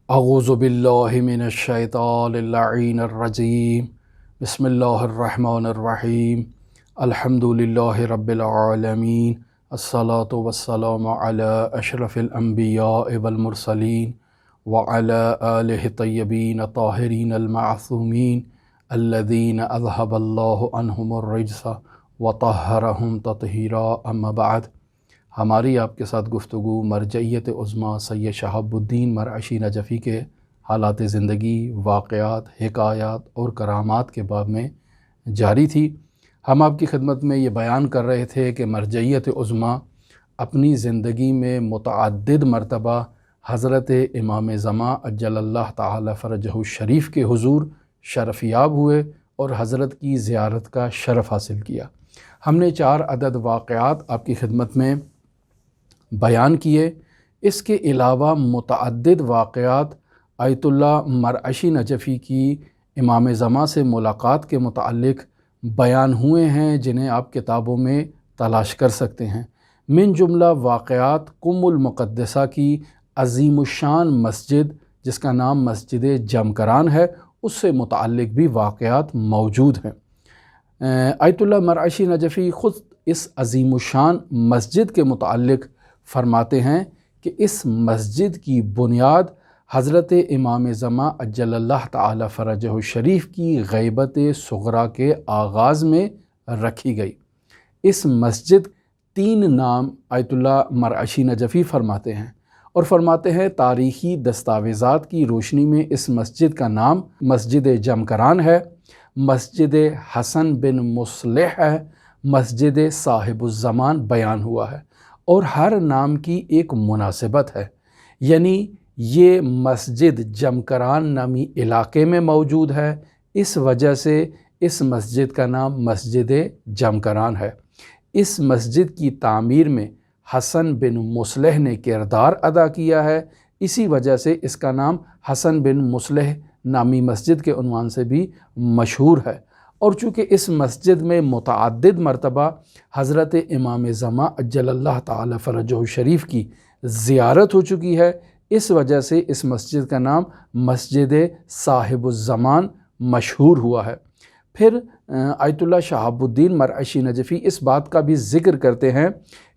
اعوذ باللہ من الشیطان اللعین الرجیم بسم اللہ الرحمن الرحیم الحمد للہ رب العالمین الصلاة والسلام علی اشرف الانبیاء والمرسلین وعلی آلہ الطیبین الطاہرین المعصومین الذین اذہب اللہ عنہم الرجس وطہرہم تطہیرا اما بعد۔ ہماری آپ کے ساتھ گفتگو مرجعیت عظمیٰ سید شہاب الدین مرعشی نجفی کے حالات زندگی، واقعات، حکایات اور کرامات کے باب میں جاری تھی۔ ہم آپ کی خدمت میں یہ بیان کر رہے تھے کہ مرجعیت عظمیٰ اپنی زندگی میں متعدد مرتبہ حضرت امام زمان عجل اللہ تعالی فرجہ الشریف کے حضور شرف یاب ہوئے اور حضرت کی زیارت کا شرف حاصل کیا۔ ہم نے 4 عدد واقعات آپ کی خدمت میں بیان کیے۔ اس کے علاوہ متعدد واقعات آیت اللہ مرعشی نجفی کی امام زمان سے ملاقات کے متعلق بیان ہوئے ہیں، جنہیں آپ کتابوں میں تلاش کر سکتے ہیں۔ من جملہ واقعات قم المقدسہ کی عظیم الشان مسجد، جس کا نام مسجد جمکران ہے، اس سے متعلق بھی واقعات موجود ہیں۔ آیت اللہ مرعشی نجفی خود اس عظیم الشان مسجد کے متعلق فرماتے ہیں کہ اس مسجد کی بنیاد حضرت امام زمان عجل اللہ تعالی فرجہ الشریف کی غیبت صغریٰ کے آغاز میں رکھی گئی۔ اس مسجد 3 نام آیت اللہ مرعشی نجفی فرماتے ہیں اور فرماتے ہیں تاریخی دستاویزات کی روشنی میں اس مسجد کا نام مسجد جمکران ہے، مسجد حسن بن مصلح ہے، مسجد صاحب الزمان بیان ہوا ہے، اور ہر نام کی ایک مناسبت ہے۔ یعنی یہ مسجد جمکران نامی علاقے میں موجود ہے، اس وجہ سے اس مسجد کا نام مسجد جمکران ہے۔ اس مسجد کی تعمیر میں حسن بن مصلح نے کردار ادا کیا ہے، اسی وجہ سے اس کا نام حسن بن مصلح نامی مسجد کے عنوان سے بھی مشہور ہے۔ اور چونکہ اس مسجد میں متعدد مرتبہ حضرت امام زمان عجل اللہ تعالی فرجہ الشریف کی زیارت ہو چکی ہے، اس وجہ سے اس مسجد کا نام مسجد صاحب الزمان مشہور ہوا ہے۔ پھر آیت اللہ شہاب الدین مرعشی نجفی اس بات کا بھی ذکر کرتے ہیں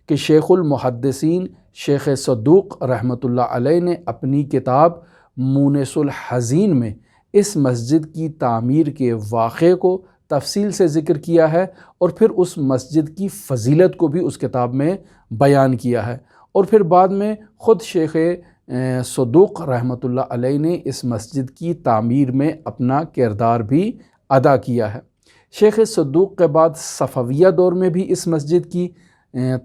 کہ شیخ المحدثین شیخ صدوق رحمۃ اللہ علیہ نے اپنی کتاب مونس الحزین میں اس مسجد کی تعمیر کے واقعے کو تفصیل سے ذکر کیا ہے، اور پھر اس مسجد کی فضیلت کو بھی اس کتاب میں بیان کیا ہے، اور پھر بعد میں خود شیخ صدوق رحمۃ اللہ علیہ نے اس مسجد کی تعمیر میں اپنا کردار بھی ادا کیا ہے۔ شیخ صدوق کے بعد صفویہ دور میں بھی اس مسجد کی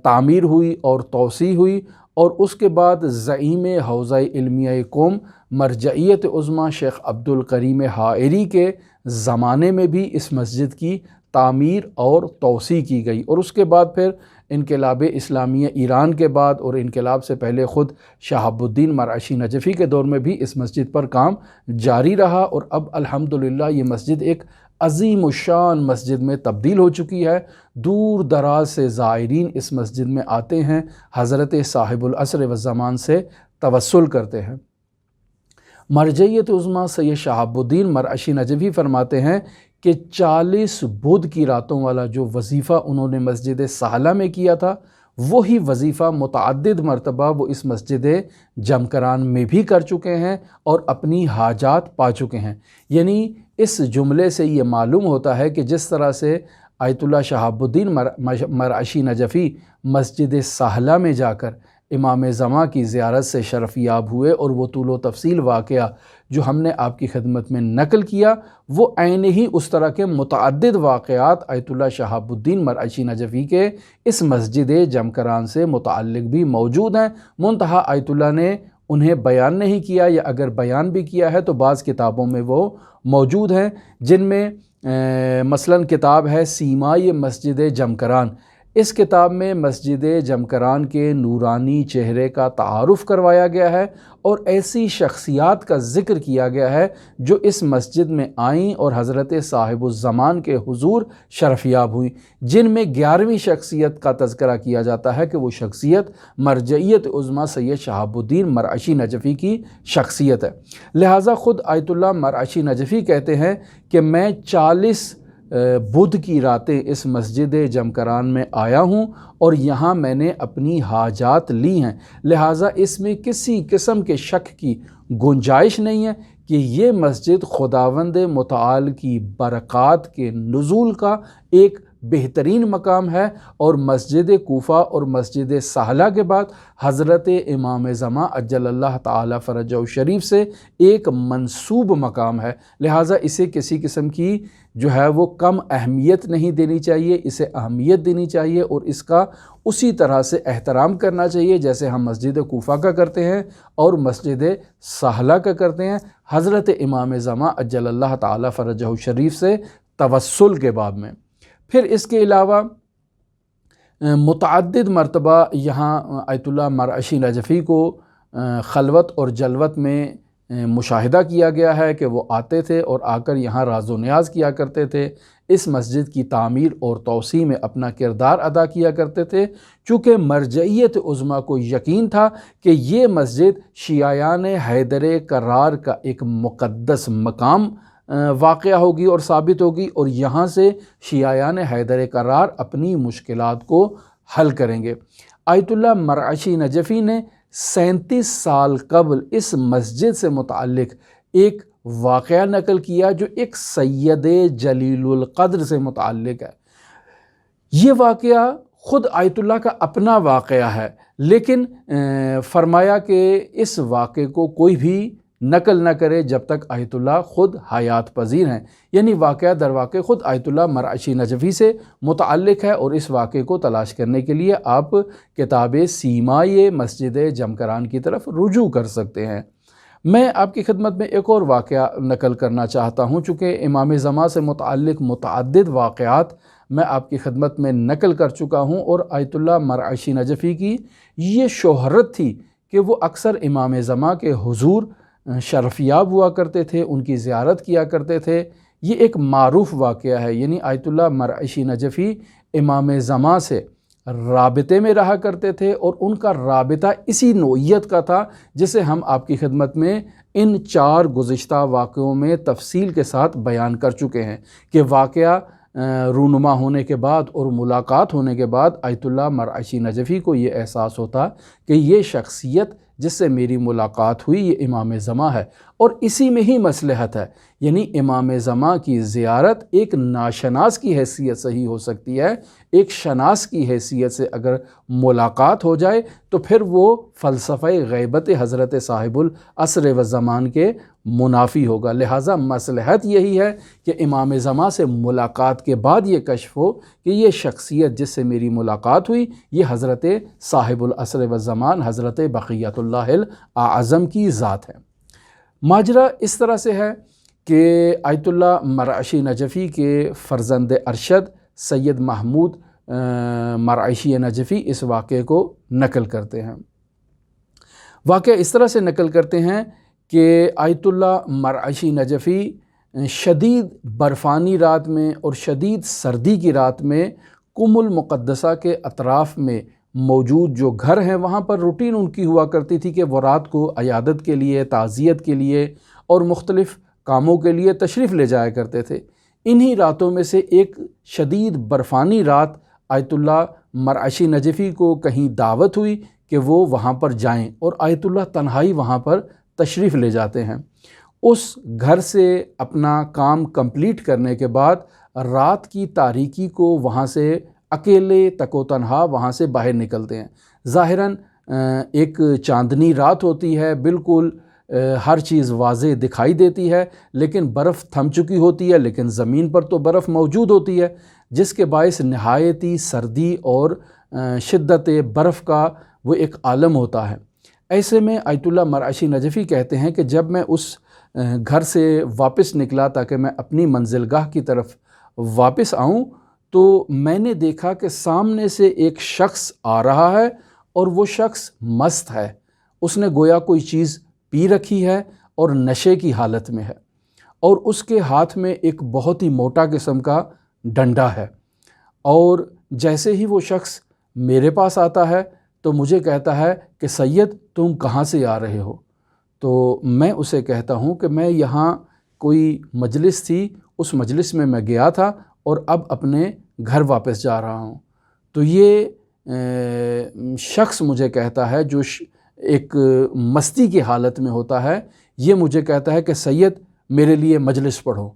تعمیر ہوئی اور توسیع ہوئی، اور اس کے بعد زعیم حوزہ علمیہ قوم مرجعیت عظمیٰ شیخ عبد الکریم حائری کے زمانے میں بھی اس مسجد کی تعمیر اور توسیع کی گئی، اور اس کے بعد پھر انقلاب اسلامیہ ایران کے بعد اور انقلاب سے پہلے خود شہاب الدین مرعشی نجفی کے دور میں بھی اس مسجد پر کام جاری رہا، اور اب الحمدللہ یہ مسجد ایک عظیم الشان مسجد میں تبدیل ہو چکی ہے۔ دور دراز سے زائرین اس مسجد میں آتے ہیں، حضرت صاحب العصر والزمان سے توسل کرتے ہیں۔ مرجعیت عظمیٰ سید شہاب الدین مرعشی نجفی فرماتے ہیں کہ 40 بدھ کی راتوں والا جو وظیفہ انہوں نے مسجد سہلہ میں کیا تھا، وہی وظیفہ متعدد مرتبہ وہ اس مسجد جمکران میں بھی کر چکے ہیں اور اپنی حاجات پا چکے ہیں۔ یعنی اس جملے سے یہ معلوم ہوتا ہے کہ جس طرح سے آیت اللہ شہاب الدین مرعشی نجفی مسجد سہلہ میں جا کر امام زمان کی زیارت سے شرف یاب ہوئے، اور وہ طول و تفصیل واقعہ جو ہم نے آپ کی خدمت میں نقل کیا، وہ عین ہی اس طرح کے متعدد واقعات آیت اللہ شہاب الدین مرعشی نجفی کے اس مسجد جمکران سے متعلق بھی موجود ہیں، منتہا آیت اللہ نے انہیں بیان نہیں کیا، یا اگر بیان بھی کیا ہے تو بعض کتابوں میں وہ موجود ہیں، جن میں مثلاً کتاب ہے سیمائے مسجد جمکران۔ اس کتاب میں مسجد جمکران کے نورانی چہرے کا تعارف کروایا گیا ہے اور ایسی شخصیات کا ذکر کیا گیا ہے جو اس مسجد میں آئیں اور حضرت صاحب الزمان کے حضور شرفیاب ہوئیں، جن میں 11ویں شخصیت کا تذکرہ کیا جاتا ہے کہ وہ شخصیت مرجعیت عظمیٰ سید شہاب الدین مرعشی نجفی کی شخصیت ہے۔ لہٰذا خود آیت اللہ مرعشی نجفی کہتے ہیں کہ میں 40 بدھ کی راتیں اس مسجد جمکران میں آیا ہوں اور یہاں میں نے اپنی حاجات لی ہیں، لہٰذا اس میں کسی قسم کے شک کی گنجائش نہیں ہے کہ یہ مسجد خداوند متعال کی برکات کے نزول کا ایک بہترین مقام ہے اور مسجد کوفہ اور مسجد سہلہ کے بعد حضرت امام زمان عجل اللہ تعالی فرجہ الشریف سے ایک منسوب مقام ہے، لہٰذا اسے کسی قسم کی جو ہے وہ کم اہمیت نہیں دینی چاہیے، اسے اہمیت دینی چاہیے اور اس کا اسی طرح سے احترام کرنا چاہیے جیسے ہم مسجد کوفہ کا کرتے ہیں اور مسجد سہلہ کا کرتے ہیں حضرت امام زمان عجل اللہ تعالی فرجہ الشریف سے توسل کے باب میں۔ پھر اس کے علاوہ متعدد مرتبہ یہاں آیت اللہ مرعشی نجفی کو خلوت اور جلوت میں مشاہدہ کیا گیا ہے کہ وہ آتے تھے اور آ کر یہاں راز و نیاز کیا کرتے تھے، اس مسجد کی تعمیر اور توسیع میں اپنا کردار ادا کیا کرتے تھے، چونکہ مرجعیت عظمیٰ کو یقین تھا کہ یہ مسجد شیعیان حیدر کرار کا ایک مقدس مقام واقعہ ہوگی اور ثابت ہوگی اور یہاں سے شیعیان حیدر کرار اپنی مشکلات کو حل کریں گے۔ آیت اللہ مرعشی نجفی نے 37 سال قبل اس مسجد سے متعلق ایک واقعہ نقل کیا جو ایک سید جلیل القدر سے متعلق ہے۔ یہ واقعہ خود آیت اللہ کا اپنا واقعہ ہے، لیکن فرمایا کہ اس واقعے کو کوئی بھی نقل نہ کرے جب تک آیت اللہ خود حیات پذیر ہیں، یعنی واقعہ در واقع خود آیت اللہ مرعشی نجفی سے متعلق ہے اور اس واقعے کو تلاش کرنے کے لیے آپ کتاب سیمائے مسجد جمکران کی طرف رجوع کر سکتے ہیں۔ میں آپ کی خدمت میں ایک اور واقعہ نقل کرنا چاہتا ہوں، چونکہ امام زمان سے متعلق متعدد واقعات میں آپ کی خدمت میں نقل کر چکا ہوں اور آیت اللہ مرعشی نجفی کی یہ شہرت تھی کہ وہ اکثر امام زمان کے حضور شرفیاب ہوا کرتے تھے، ان کی زیارت کیا کرتے تھے۔ یہ ایک معروف واقعہ ہے، یعنی آیت اللہ مرعشی نجفی امام زمان سے رابطے میں رہا کرتے تھے اور ان کا رابطہ اسی نوعیت کا تھا جسے ہم آپ کی خدمت میں ان 4 گزشتہ واقعوں میں تفصیل کے ساتھ بیان کر چکے ہیں کہ واقعہ رونما ہونے کے بعد اور ملاقات ہونے کے بعد آیت اللہ مرعشی نجفی کو یہ احساس ہوتا کہ یہ شخصیت جس سے میری ملاقات ہوئی یہ امام زمان ہے اور اسی میں ہی مصلحت ہے، یعنی امام زمان کی زیارت ایک ناشناس کی حیثیت سے ہی ہو سکتی ہے، ایک شناس کی حیثیت سے اگر ملاقات ہو جائے تو پھر وہ فلسفہ غیبت حضرت صاحب العصر و زمان کے منافی ہوگا، لہٰذا مصلحت یہی ہے کہ امام زمان سے ملاقات کے بعد یہ کشف ہو کہ یہ شخصیت جس سے میری ملاقات ہوئی یہ حضرت صاحب العصر و زمان حضرت بقیت اللہ الاعظم کی ذات ہے۔ ماجرا اس طرح سے ہے کہ آیت اللہ مرعشی نجفی کے فرزند ارشد سید محمود مرعشی نجفی اس واقعے کو نقل کرتے ہیں۔ واقعہ اس طرح سے نقل کرتے ہیں کہ آیت اللہ مرعشی نجفی شدید برفانی رات میں اور شدید سردی کی رات میں قم المقدسہ کے اطراف میں موجود جو گھر ہیں وہاں پر روٹین ان کی ہوا کرتی تھی کہ وہ رات کو عیادت کے لیے، تعزیت کے لیے اور مختلف کاموں کے لیے تشریف لے جایا کرتے تھے۔ انہی راتوں میں سے ایک شدید برفانی رات آیت اللہ مرعشی نجفی کو کہیں دعوت ہوئی کہ وہ وہاں پر جائیں اور آیت اللہ تنہائی وہاں پر تشریف لے جاتے ہیں۔ اس گھر سے اپنا کام کمپلیٹ کرنے کے بعد رات کی تاریکی کو وہاں سے اکیلے تک و تنہا وہاں سے باہر نکلتے ہیں۔ ظاہراً ایک چاندنی رات ہوتی ہے، بالکل ہر چیز واضح دکھائی دیتی ہے، لیکن برف تھم چکی ہوتی ہے، لیکن زمین پر تو برف موجود ہوتی ہے جس کے باعث نہایتی سردی اور شدت برف کا وہ ایک عالم ہوتا ہے۔ ایسے میں آیت اللہ مرعشی نجفی کہتے ہیں کہ جب میں اس گھر سے واپس نکلا تاکہ میں اپنی منزل گاہ کی طرف واپس آؤں تو میں نے دیکھا کہ سامنے سے ایک شخص آ رہا ہے اور وہ شخص مست ہے، اس نے گویا کوئی چیز پی رکھی ہے اور نشے کی حالت میں ہے، اور اس کے ہاتھ میں ایک بہت ہی موٹا قسم کا ڈنڈا ہے، اور جیسے ہی وہ شخص میرے پاس آتا ہے تو مجھے کہتا ہے کہ سید تم کہاں سے آ رہے ہو؟ تو میں اسے کہتا ہوں کہ میں یہاں کوئی مجلس تھی، اس مجلس میں گیا تھا اور اب اپنے گھر واپس جا رہا ہوں۔ تو یہ شخص مجھے کہتا ہے جو ایک مستی کی حالت میں ہوتا ہے، یہ مجھے کہتا ہے کہ سید میرے لیے مجلس پڑھو۔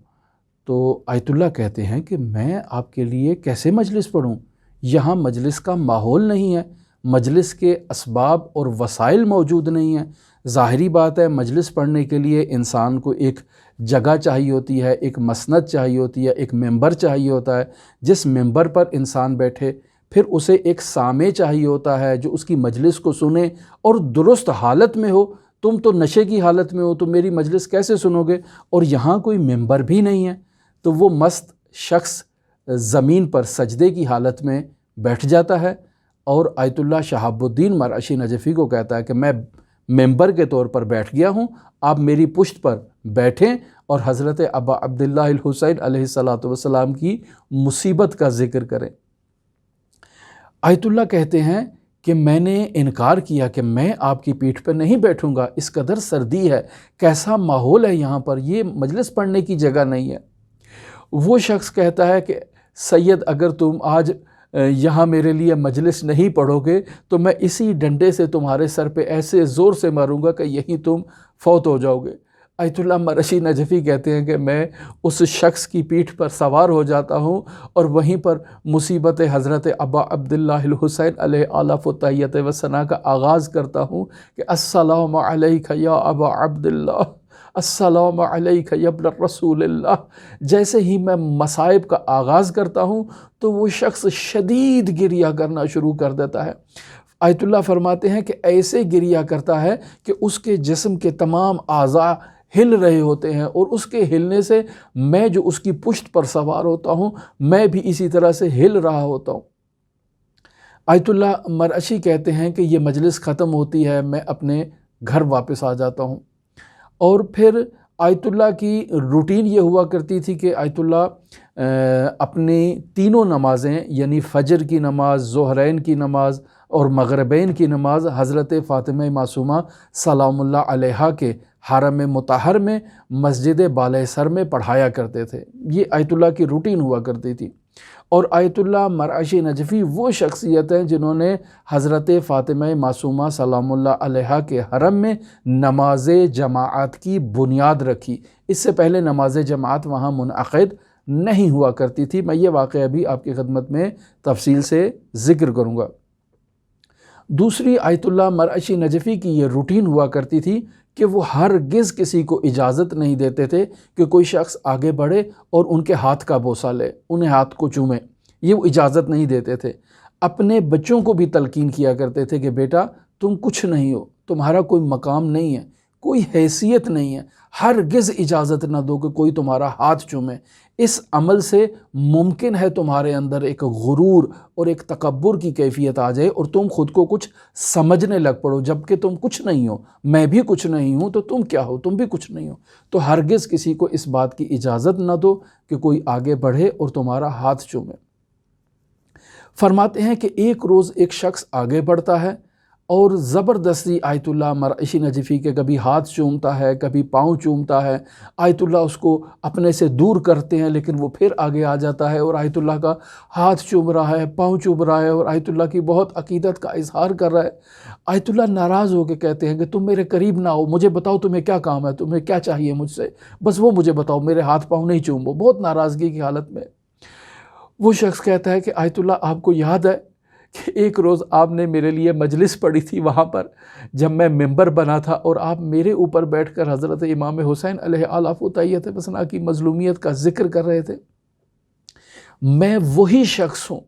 تو آیت اللہ کہتے ہیں کہ میں آپ کے لیے کیسے مجلس پڑھوں؟ یہاں مجلس کا ماحول نہیں ہے، مجلس کے اسباب اور وسائل موجود نہیں ہیں۔ ظاہری بات ہے، مجلس پڑھنے کے لیے انسان کو ایک جگہ چاہیے ہوتی ہے، ایک مسند چاہیے ہوتی ہے، ایک ممبر چاہیے ہوتا ہے، جس ممبر پر انسان بیٹھے، پھر اسے ایک سامع چاہیے ہوتا ہے جو اس کی مجلس کو سنے اور درست حالت میں ہو۔ تم تو نشے کی حالت میں ہو تو میری مجلس کیسے سنو گے؟ اور یہاں کوئی ممبر بھی نہیں ہے۔ تو وہ مست شخص زمین پر سجدے کی حالت میں بیٹھ جاتا ہے اور آیت اللہ شہاب الدین مرعشی نجفی کو کہتا ہے کہ میں ممبر کے طور پر بیٹھ گیا ہوں، آپ میری پشت پر بیٹھیں اور حضرت ابا عبداللہ الحسین علیہ السلام کی مصیبت کا ذکر کریں۔ آیت اللہ کہتے ہیں کہ میں نے انکار کیا کہ میں آپ کی پیٹھ پر نہیں بیٹھوں گا، اس قدر سردی ہے، کیسا ماحول ہے یہاں پر، یہ مجلس پڑھنے کی جگہ نہیں ہے۔ وہ شخص کہتا ہے کہ سید اگر تم آج یہاں میرے لیے مجلس نہیں پڑھو گے تو میں اسی ڈنڈے سے تمہارے سر پہ ایسے زور سے ماروں گا کہ یہیں تم فوت ہو جاؤ گے۔ آیت اللہ مرعشی نجفی کہتے ہیں کہ میں اس شخص کی پیٹھ پر سوار ہو جاتا ہوں اور وہیں پر مصیبت حضرت ابا عبداللہ الحسین علیہ آلاف و تحیت و ثنا کا آغاز کرتا ہوں کہ السلام علیک یا ابا عبداللہ، السلام علیک یا ابن رسول اللہ۔ جیسے ہی میں مصائب کا آغاز کرتا ہوں تو وہ شخص شدید گریہ کرنا شروع کر دیتا ہے۔ آیت اللہ فرماتے ہیں کہ ایسے گریہ کرتا ہے کہ اس کے جسم کے تمام اعضاء ہل رہے ہوتے ہیں، اور اس کے ہلنے سے میں جو اس کی پشت پر سوار ہوتا ہوں میں بھی اسی طرح سے ہل رہا ہوتا ہوں۔ آیت اللہ مرعشی کہتے ہیں کہ یہ مجلس ختم ہوتی ہے، میں اپنے گھر واپس آ جاتا ہوں، اور پھر آیت اللہ کی روٹین یہ ہوا کرتی تھی کہ آیت اللہ اپنی تینوں نمازیں یعنی فجر کی نماز، ظہرین کی نماز اور مغربین کی نماز حضرت فاطمہ معصومہ سلام اللہ علیہا کے حرم مطہر میں مسجد بالائے سر میں پڑھایا کرتے تھے۔ یہ آیت اللہ کی روٹین ہوا کرتی تھی۔ اور آیت اللہ مرعشی نجفی وہ شخصیت ہیں جنہوں نے حضرت فاطمہ معصومہ سلام اللہ علیہا کے حرم میں نماز جماعت کی بنیاد رکھی۔ اس سے پہلے نماز جماعت وہاں منعقد نہیں ہوا کرتی تھی۔ میں یہ واقعہ بھی آپ کی خدمت میں تفصیل سے ذکر کروں گا۔ دوسری آیت اللہ مرعشی نجفی کی یہ روٹین ہوا کرتی تھی کہ وہ ہرگز کسی کو اجازت نہیں دیتے تھے کہ کوئی شخص آگے بڑھے اور ان کے ہاتھ کا بوسہ لے، انہیں ہاتھ کو چومے، یہ وہ اجازت نہیں دیتے تھے۔ اپنے بچوں کو بھی تلقین کیا کرتے تھے کہ بیٹا تم کچھ نہیں ہو، تمہارا کوئی مقام نہیں ہے، کوئی حیثیت نہیں ہے، ہرگز اجازت نہ دو کہ کوئی تمہارا ہاتھ چومے۔ اس عمل سے ممکن ہے تمہارے اندر ایک غرور اور ایک تکبر کی کیفیت آ جائے اور تم خود کو کچھ سمجھنے لگ پڑو، جبکہ تم کچھ نہیں ہو، میں بھی کچھ نہیں ہوں تو تم کیا ہو، تم بھی کچھ نہیں ہو۔ تو ہرگز کسی کو اس بات کی اجازت نہ دو کہ کوئی آگے بڑھے اور تمہارا ہاتھ چومے۔ فرماتے ہیں کہ ایک روز ایک شخص آگے بڑھتا ہے اور زبردستی آیت اللہ مرعشی نجفی کے کبھی ہاتھ چومتا ہے، کبھی پاؤں چومتا ہے۔ آیت اللہ اس کو اپنے سے دور کرتے ہیں لیکن وہ پھر آگے آ جاتا ہے اور آیت اللہ کا ہاتھ چوم رہا ہے، پاؤں چوم رہا ہے اور آیت اللہ کی بہت عقیدت کا اظہار کر رہا ہے۔ آیت اللہ ناراض ہو کے کہتے ہیں کہ تم میرے قریب نہ ہو، مجھے بتاؤ تمہیں کیا کام ہے، تمہیں کیا چاہیے مجھ سے، بس وہ مجھے بتاؤ، میرے ہاتھ پاؤں نہیں چومو۔ بہت ناراضگی کی حالت میں وہ شخص کہتا ہے کہ آیت اللہ آپ کو یاد ہے کہ ایک روز آپ نے میرے لیے مجلس پڑھی تھی وہاں پر جب میں ممبر بنا تھا، اور آپ میرے اوپر بیٹھ کر حضرت امام حسین علیہ آلاف و تحیت و ثنا کی مظلومیت کا ذکر کر رہے تھے۔ میں وہی شخص ہوں،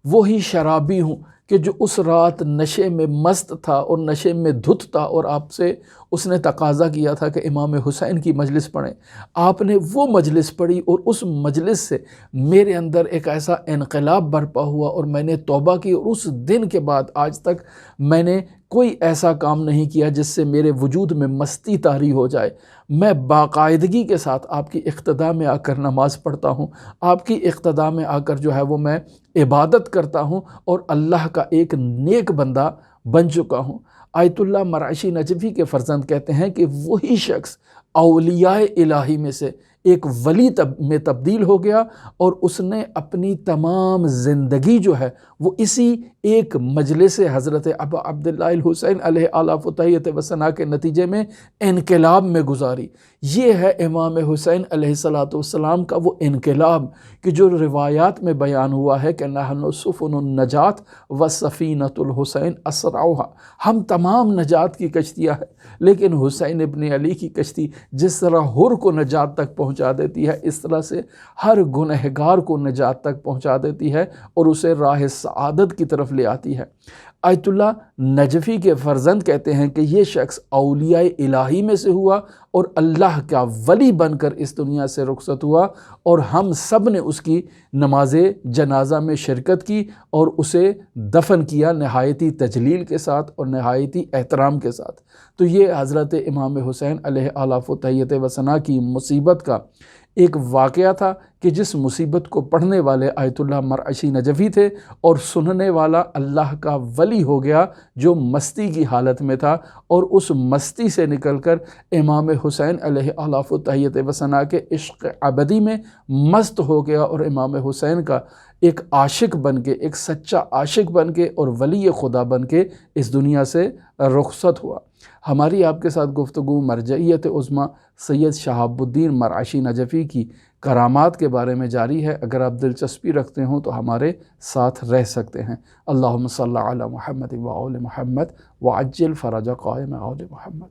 وہی شرابی ہوں کہ جو اس رات نشے میں مست تھا اور نشے میں دھت تھا اور آپ سے اس نے تقاضا کیا تھا کہ امام حسین کی مجلس پڑھیں۔ آپ نے وہ مجلس پڑھی اور اس مجلس سے میرے اندر ایک ایسا انقلاب برپا ہوا اور میں نے توبہ کی، اور اس دن کے بعد آج تک میں نے کوئی ایسا کام نہیں کیا جس سے میرے وجود میں مستی طاری ہو جائے۔ میں باقاعدگی کے ساتھ آپ کی اقتداء میں آ کر نماز پڑھتا ہوں، آپ کی اقتداء میں آ کر جو ہے وہ میں عبادت کرتا ہوں اور اللہ کا ایک نیک بندہ بن چکا ہوں۔ آیت اللہ مرعشی نجفی کے فرزند کہتے ہیں کہ وہی شخص اولیاء الہی میں سے ایک ولی میں تبدیل ہو گیا، اور اس نے اپنی تمام زندگی جو ہے وہ اسی ایک مجلس حضرت ابا عبداللہ الحسین علیہ اعلیٰ فتحیت و ثنا کے نتیجے میں انقلاب میں گزاری۔ یہ ہے امام حسین علیہ السلام کا وہ انقلاب کہ جو روایات میں بیان ہوا ہے کہ نحن سفن النجات و سفینۃ الحسین اسرعها، ہم تمام نجات کی کشتیاں ہیں، لیکن حسین ابن علی کی کشتی جس طرح حر کو نجات تک پہنچا دیتی ہے، اس طرح سے ہر گنہگار کو نجات تک پہنچا دیتی ہے اور اسے راہ سعادت کی طرف لے آتی ہے۔ آیت اللہ نجفی کے فرزند کہتے ہیں کہ یہ شخص اولیاء الہی میں سے ہوا اور اللہ کا ولی بن کر اس دنیا سے رخصت ہوا، اور ہم سب نے اس کی نماز جنازہ میں شرکت کی اور اسے دفن کیا نہایتی تجلیل کے ساتھ اور نہایتی احترام کے ساتھ۔ تو یہ حضرت امام حسین علیہ اعلیٰ فتحیت و ثنا کی مصیبت کا ایک واقعہ تھا کہ جس مصیبت کو پڑھنے والے آیت اللہ مرعشی نجفی تھے اور سننے والا اللہ کا ولی ہو گیا جو مستی کی حالت میں تھا، اور اس مستی سے نکل کر امام حسین علیہ اعلیٰ فتحیت و ثنا کے عشق ابدی میں مست ہو گیا، اور امام حسین کا ایک عاشق بن کے، ایک سچا عاشق بن کے اور ولی خدا بن کے اس دنیا سے رخصت ہوا۔ ہماری آپ کے ساتھ گفتگو مرجعیت عظمیٰ سید شہاب الدین مرعشی نجفی کی کرامات کے بارے میں جاری ہے۔ اگر آپ دلچسپی رکھتے ہوں تو ہمارے ساتھ رہ سکتے ہیں۔ اللہم صلی علی محمد و آل محمد وعجل فرج قائم آل محمد۔